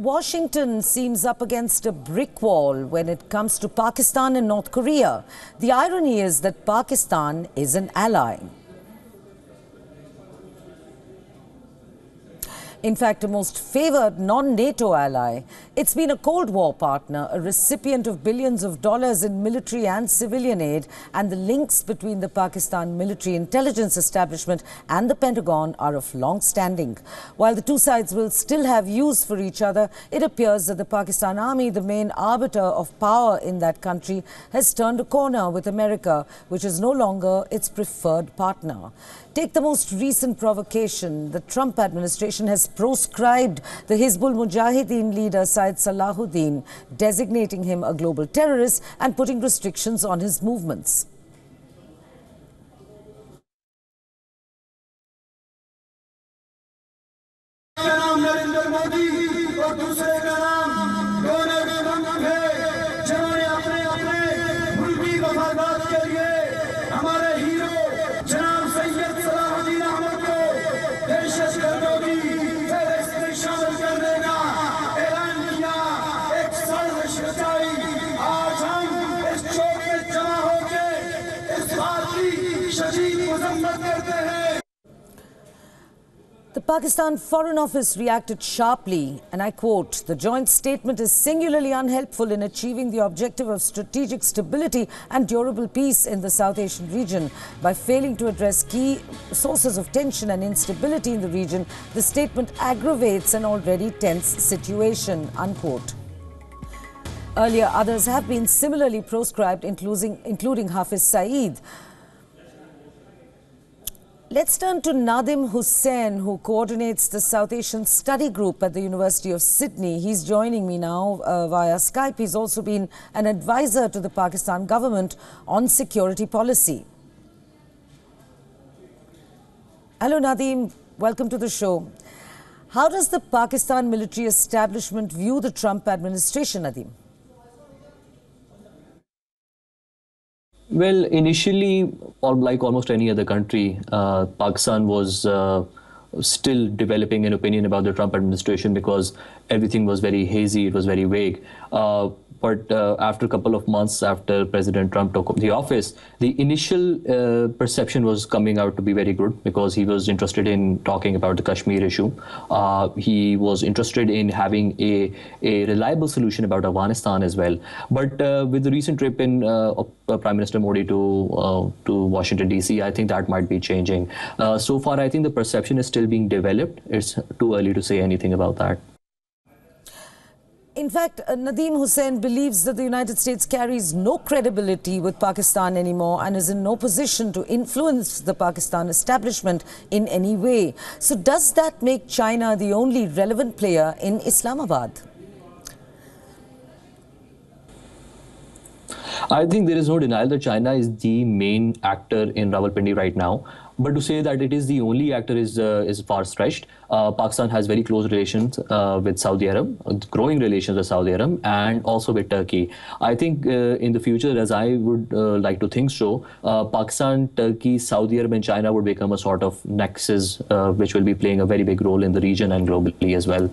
Washington seems up against a brick wall when it comes to Pakistan and North Korea. The irony is that Pakistan is an ally. In fact, a most favoured non-NATO ally. It's been a Cold War partner, a recipient of billions of dollars in military and civilian aid, and the links between the Pakistan military intelligence establishment and the Pentagon are of long standing. While the two sides will still have use for each other, it appears that the Pakistan Army, the main arbiter of power in that country, has turned a corner with America, which is no longer its preferred partner. Take the most recent provocation. The Trump administration has proscribed the Hizbul Mujahideen leader Syed Salahuddin, designating him a global terrorist and putting restrictions on his movements. The Pakistan Foreign Office reacted sharply, and I quote, "The joint statement is singularly unhelpful in achieving the objective of strategic stability and durable peace in the South Asian region. By failing to address key sources of tension and instability in the region, the statement aggravates an already tense situation," unquote. Earlier, others have been similarly proscribed, including Hafiz Saeed. Let's turn to Nadim Hussain, who coordinates the South Asian Study Group at the University of Sydney. He's joining me now via Skype. He's also been an advisor to the Pakistan government on security policy. Hello, Nadim. Welcome to the show. How does the Pakistan military establishment view the Trump administration, Nadim? Well, initially, like almost any other country, Pakistan was still developing an opinion about the Trump administration because everything was very hazy, it was very vague. But after a couple of months after President Trump took the office, the initial perception was coming out to be very good because he was interested in talking about the Kashmir issue. He was interested in having a reliable solution about Afghanistan as well. But with the recent trip in Prime Minister Modi to Washington, D.C., I think that might be changing. So far, I think the perception is still being developed. It's too early to say anything about that. In fact, Nadim Hussain believes that the United States carries no credibility with Pakistan anymore and is in no position to influence the Pakistan establishment in any way. So does that make China the only relevant player in Islamabad? I think there is no denial that China is the main actor in Rawalpindi right now. But to say that it is the only actor is far stretched. Pakistan has very close relations with Saudi Arabia, growing relations with Saudi Arabia, and also with Turkey. I think in the future, as I would like to think so, Pakistan, Turkey, Saudi Arabia, and China would become a sort of nexus which will be playing a very big role in the region and globally as well.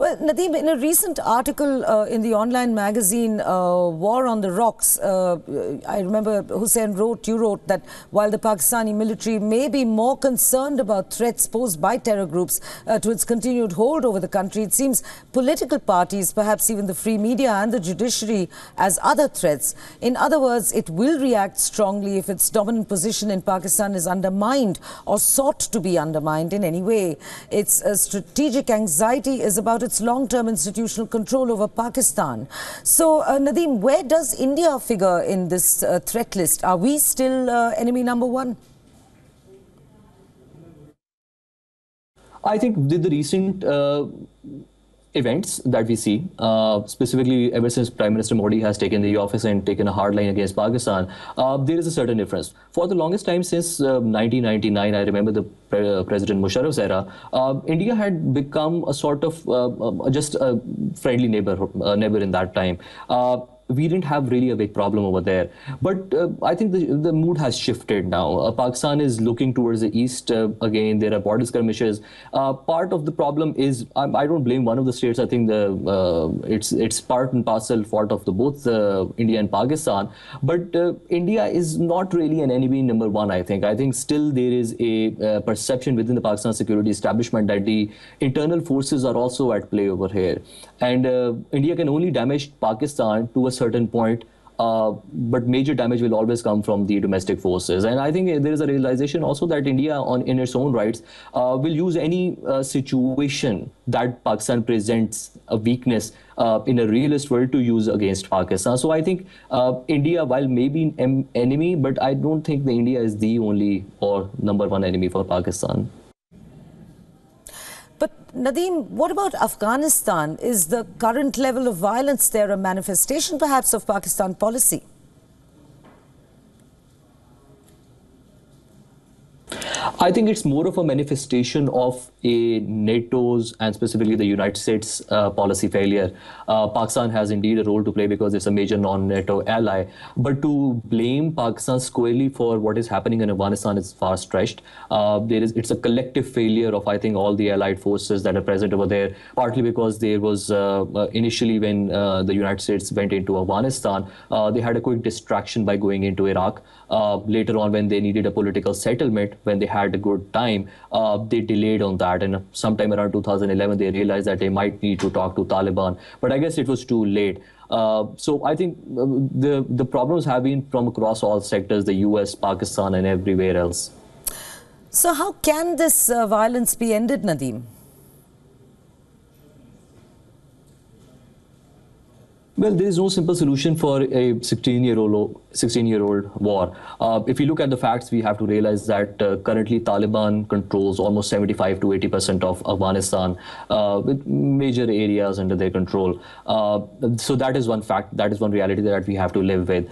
Well, Nadim, in a recent article in the online magazine War on the Rocks, I remember Hussain you wrote that while the Pakistani military may be more concerned about threats posed by terror groups to its continued hold over the country, it seems political parties, perhaps even the free media and the judiciary, as other threats. In other words, it will react strongly if its dominant position in Pakistan is undermined or sought to be undermined in any way. Its strategic anxiety is about its long-term institutional control over Pakistan. So, Nadim, where does India figure in this threat list? Are we still enemy number one? I think with the recent events that we see, specifically ever since Prime Minister Modi has taken the office and taken a hard line against Pakistan, there is a certain difference. For the longest time since 1999, I remember the President Musharraf's era, India had become a sort of just a friendly neighbor in that time. we didn't have really a big problem over there. But I think the mood has shifted now. Pakistan is looking towards the east again. There are border skirmishes. Part of the problem is, I don't blame one of the states. I think it's part and parcel fault of both India and Pakistan. But India is not really an enemy number one, I think. I think still there is a perception within the Pakistan security establishment that the internal forces are also at play over here. And India can only damage Pakistan to a certain point, but major damage will always come from the domestic forces. And I think there is a realization also that India, in its own rights, will use any situation that Pakistan presents a weakness in a realist world to use against Pakistan. So I think India, while maybe an enemy, but I don't think the India is the only or number one enemy for Pakistan. But Nadeem, what about Afghanistan? Is the current level of violence there a manifestation perhaps of Pakistan policy? I think it's more of a manifestation of NATO's and specifically the United States policy failure. Pakistan has indeed a role to play because it's a major non-NATO ally. But to blame Pakistan squarely for what is happening in Afghanistan is far stretched. It's a collective failure of, I think, all the allied forces that are present over there, partly because there was initially when the United States went into Afghanistan, they had a quick distraction by going into Iraq. Later on, when they needed a political settlement, when they had a good time, they delayed on that. And sometime around 2011, they realized that they might need to talk to Taliban. But I guess it was too late. So I think the problems have been from across all sectors, the US, Pakistan, and everywhere else. So how can this violence be ended, Nadeem? Well, there is no simple solution for a 16-year-old war. If you look at the facts, we have to realize that currently Taliban controls almost 75 to 80% of Afghanistan, with major areas under their control. So that is one fact, that is one reality that we have to live with.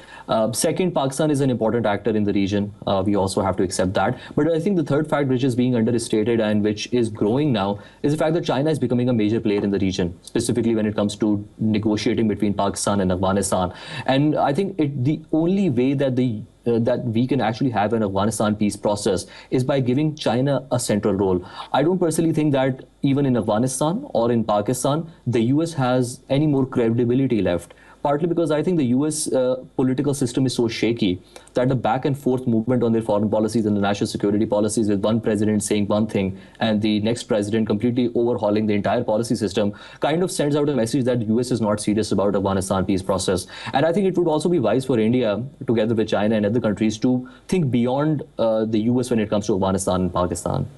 Second, Pakistan is an important actor in the region. We also have to accept that. But I think the third fact, which is being understated and which is growing now, is the fact that China is becoming a major player in the region, specifically when it comes to negotiating between Pakistan and Afghanistan. And I think the only way that that we can actually have an Afghanistan peace process is by giving China a central role. I don't personally think that even in Afghanistan or in Pakistan, the US has any more credibility left. Partly because I think the US political system is so shaky that the back and forth movement on their foreign policies and the national security policies, with one president saying one thing and the next president completely overhauling the entire policy system, kind of sends out a message that the US is not serious about Afghanistan peace process. And I think it would also be wise for India, together with China and other countries, to think beyond the US when it comes to Afghanistan and Pakistan.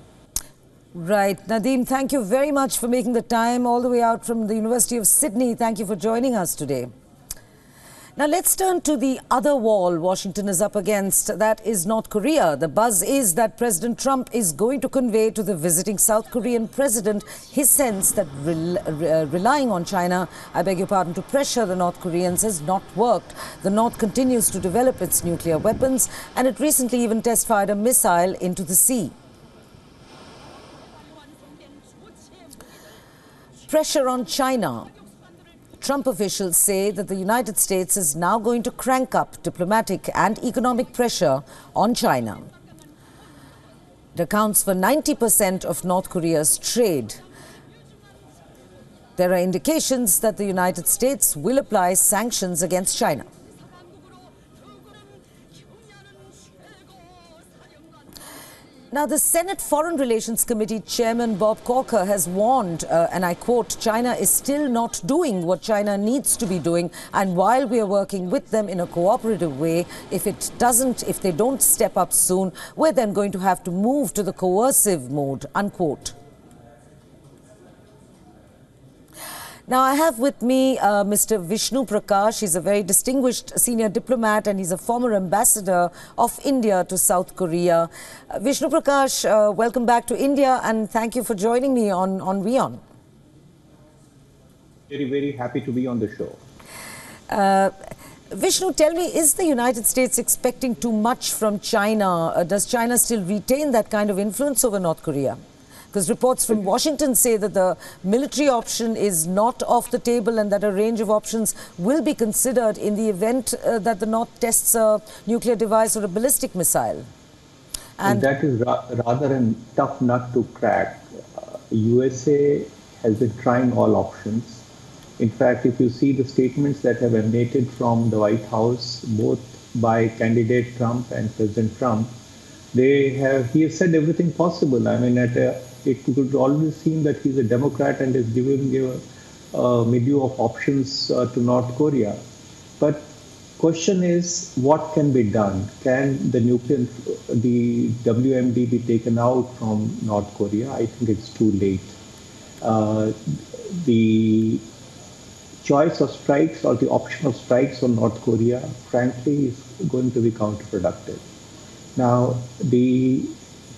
Right. Nadeem, thank you very much for making the time all the way out from the University of Sydney. Thank you for joining us today. Now let's turn to the other wall Washington is up against. That is North Korea. The buzz is that President Trump is going to convey to the visiting South Korean president his sense that relying on China, I beg your pardon, to pressure the North Koreans has not worked. The North continues to develop its nuclear weapons, and it recently even test-fired a missile into the sea. Pressure on China. Trump officials say that the United States is now going to crank up diplomatic and economic pressure on China. It accounts for 90% of North Korea's trade. There are indications that the United States will apply sanctions against China. Now, the Senate Foreign Relations Committee Chairman Bob Corker has warned, and I quote, China is still not doing what China needs to be doing, and while we are working with them in a cooperative way, if they don't step up soon, we're then going to have to move to the coercive mode, unquote. Now, I have with me Mr. Vishnu Prakash. He's a very distinguished senior diplomat and he's a former ambassador of India to South Korea. Vishnu Prakash, welcome back to India and thank you for joining me on WION. Very, very happy to be on the show. Vishnu, tell me, is the United States expecting too much from China? Does China still retain that kind of influence over North Korea? Because reports from Washington say that the military option is not off the table and that a range of options will be considered in the event that the North tests a nuclear device or a ballistic missile. And that is rather a tough nut to crack. USA has been trying all options. In fact, if you see the statements that have emanated from the White House, both by candidate Trump and President Trump, he has said everything possible. I mean, it could always seem that he's a Democrat and is giving a milieu of options to North Korea. But question is, what can be done? Can the WMD be taken out from North Korea? I think it's too late. The choice of strikes or the option of strikes on North Korea, frankly, is going to be counterproductive. Now,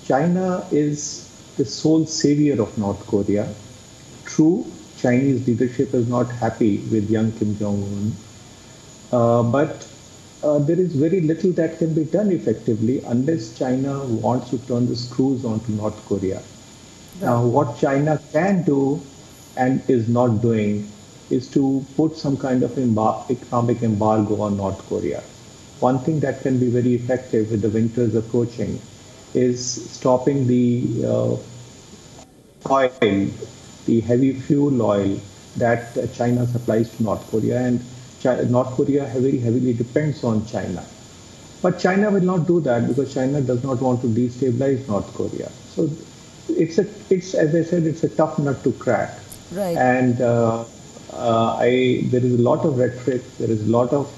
China is the sole savior of North Korea. True, Chinese leadership is not happy with young Kim Jong-un, but there is very little that can be done effectively unless China wants to turn the screws onto North Korea. Now, what China can do and is not doing is to put some kind of economic embargo on North Korea. One thing that can be very effective with the winters approaching is stopping the oil, the heavy fuel oil that China supplies to North Korea, and North Korea very heavily depends on China. But China will not do that because China does not want to destabilize North Korea. So it's as I said, it's a tough nut to crack. Right. And there is a lot of rhetoric, there is a lot of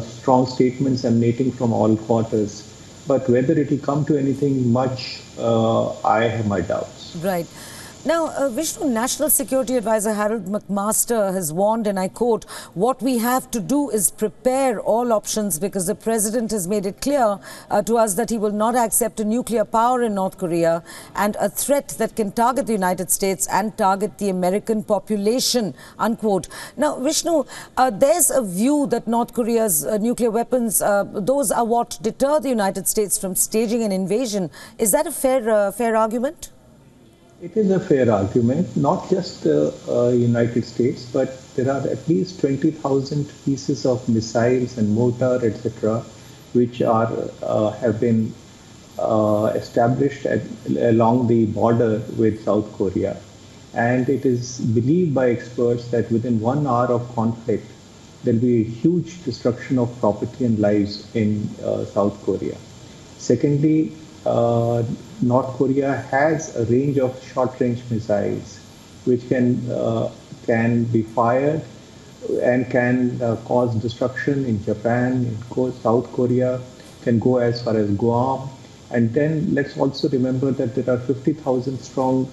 strong statements emanating from all quarters. But whether it will come to anything much, I have my doubts. Right. Now, Vishnu, National Security Advisor Harold McMaster has warned, and I quote, "What we have to do is prepare all options because the president has made it clear to us that he will not accept a nuclear power in North Korea and a threat that can target the United States and target the American population," unquote. Now, Vishnu, there's a view that North Korea's nuclear weapons, those are what deter the United States from staging an invasion. Is that a fair argument? It is a fair argument, not just the United States, but there are at least 20,000 pieces of missiles and mortar, etc., which have been established along the border with South Korea. And it is believed by experts that within 1 hour of conflict, there will be a huge destruction of property and lives in South Korea. Secondly, North Korea has a range of short-range missiles which can be fired and can cause destruction in Japan, in South Korea, can go as far as Guam. And then let's also remember that there are 50,000 strong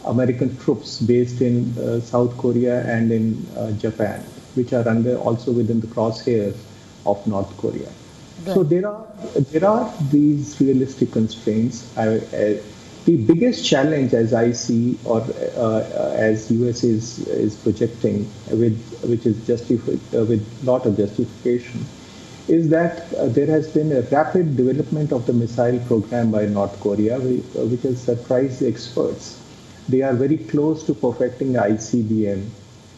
American troops based in South Korea and in Japan, which are also within the crosshairs of North Korea. Right. So there are these realistic constraints. The biggest challenge, as I see, or as US is projecting, which is with lot of justification, is that there has been a rapid development of the missile program by North Korea, which has surprised the experts. They are very close to perfecting ICBM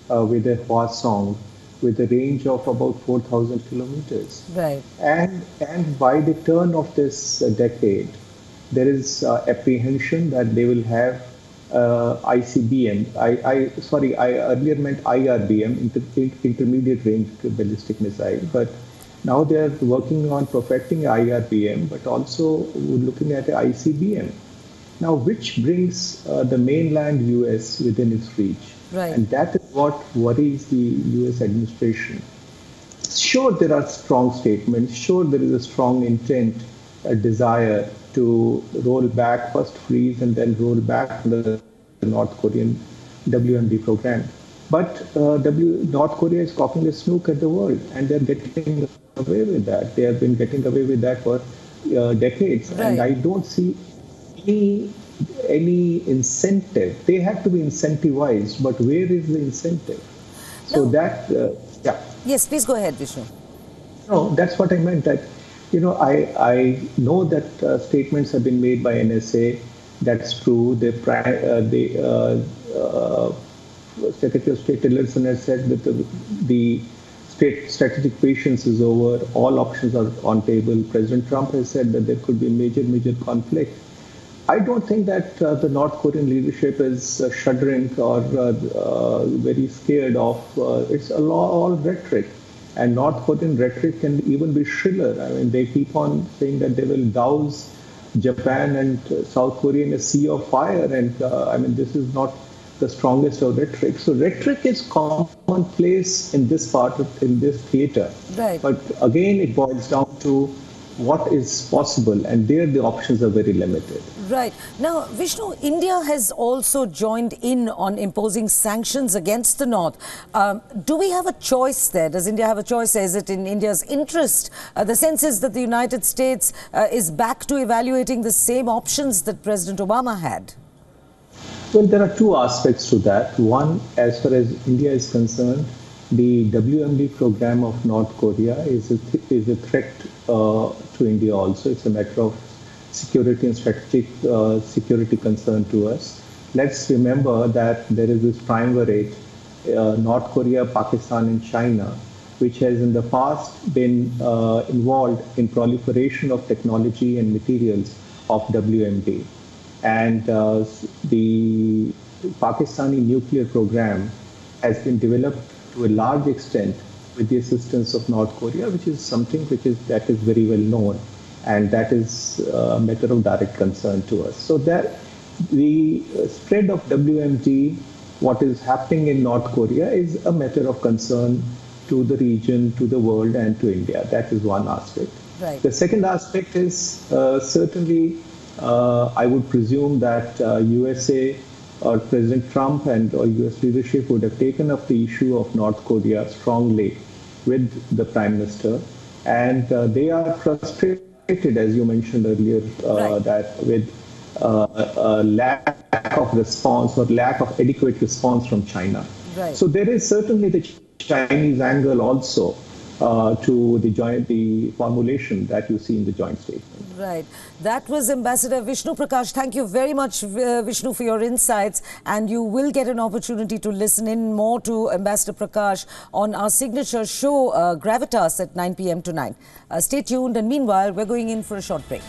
with a Hwasong, with a range of about 4,000 kilometers. Right. And by the turn of this decade, there is apprehension that they will have ICBM. I earlier meant IRBM, intermediate range ballistic missile, but now they are working on perfecting IRBM, but also looking at ICBM. Now, which brings the mainland US within its reach. Right. And that is what worries the US administration. Sure, there are strong statements. Sure, there is a strong intent, a desire to roll back, first freeze and then roll back the North Korean WMD program. But North Korea is cocking a snook at the world, and they're getting away with that. They have been getting away with that for decades. Right. And I don't see any incentive. They have to be incentivized, but where is the incentive? So yeah. Yes, please go ahead, Vishnu. No, that's what I meant. That I know that statements have been made by NSA That's true. Secretary of State Tillerson has said that the state strategic patience is over. All options are on table. President Trump has said that there could be major conflict. I don't think that the North Korean leadership is shuddering or very scared of. It's all rhetoric. And North Korean rhetoric can even be shriller. I mean, they keep on saying that they will douse Japan and South Korea in a sea of fire. And I mean, this is not the strongest of rhetoric. So rhetoric is commonplace in this in this theater. Right. But again, it boils down to what is possible, and there the options are very limited. Right. Now, Vishnu, India has also joined in on imposing sanctions against the North. Do we have a choice there? Does India have a choice? Is it in India's interest? The sense is that the United States is back to evaluating the same options that President Obama had. Well, there are two aspects to that. One, as far as India is concerned, the WMD program of North Korea is a threat to India also. It's a matter of security and strategic security concern to us. Let's remember that there is this triumvirate, North Korea, Pakistan, and China, which has in the past been involved in proliferation of technology and materials of WMD. And the Pakistani nuclear program has been developed to a large extent with the assistance of North Korea, which is something that is very well known, and that is a matter of direct concern to us. So that the spread of WMD, what is happening in North Korea, is a matter of concern to the region, to the world, and to India. That is one aspect. Right. The second aspect is certainly, I would presume that USA or President Trump and US leadership would have taken up the issue of North Korea strongly with the Prime Minister. And they are frustrated, as you mentioned earlier, that with a lack of response or lack of adequate response from China. Right. So there is certainly the Chinese angle also to the formulation that you see in the joint statement. Right. That was Ambassador Vishnu Prakash. Thank you very much, Vishnu, for your insights. And you will get an opportunity to listen in more to Ambassador Prakash on our signature show, Gravitas, at 9 p.m. tonight. Stay tuned. And meanwhile, we're going in for a short break.